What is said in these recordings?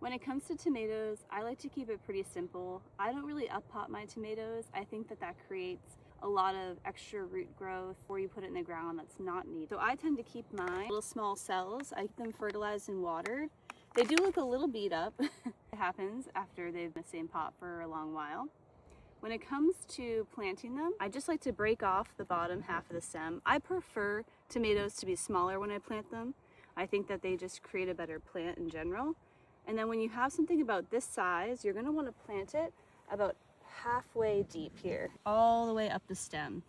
When it comes to tomatoes, I like to keep it pretty simple. I don't really up pot my tomatoes. I think that that creates a lot of extra root growth or you put it in the ground that's not needed. So I tend to keep mine little small cells. I keep them fertilized and watered. They do look a little beat up. It happens after they've been in the same pot for a long while. When it comes to planting them, I just like to break off the bottom half of the stem. I prefer tomatoes to be smaller when I plant them. I think that they just create a better plant in general. And then when you have something about this size, you're going to want to plant it about halfway deep here, all the way up the stem.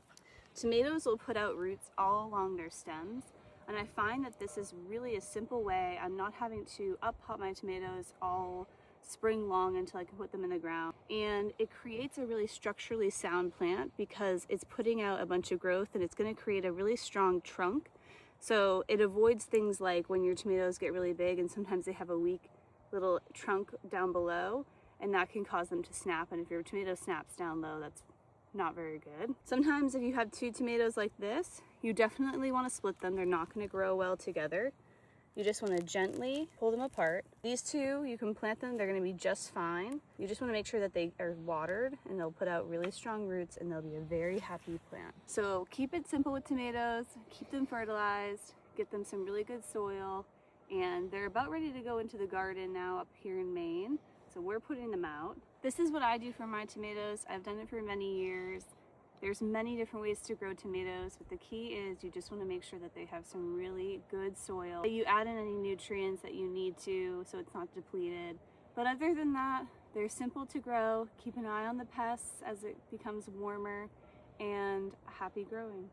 Tomatoes will put out roots all along their stems, and I find that this is really a simple way. I'm not having to up pot my tomatoes all spring long until I can put them in the ground. And it creates a really structurally sound plant because it's putting out a bunch of growth and it's going to create a really strong trunk. So it avoids things like when your tomatoes get really big and sometimes they have a weak little trunk down below, and that can cause them to snap. And if your tomato snaps down low, that's not very good. Sometimes if you have two tomatoes like this, you definitely want to split them. They're not going to grow well together. You just want to gently pull them apart. These two, you can plant them, they're going to be just fine. You just want to make sure that they are watered and they'll put out really strong roots and they'll be a very happy plant. So keep it simple with tomatoes, keep them fertilized, get them some really good soil, and they're about ready to go into the garden now up here in Maine. So we're putting them out. This is what I do for my tomatoes. I've done it for many years. There's many different ways to grow tomatoes, but the key is you just want to make sure that they have some really good soil. You add in any nutrients that you need to so it's not depleted. But other than that, they're simple to grow. Keep an eye on the pests as it becomes warmer, and happy growing.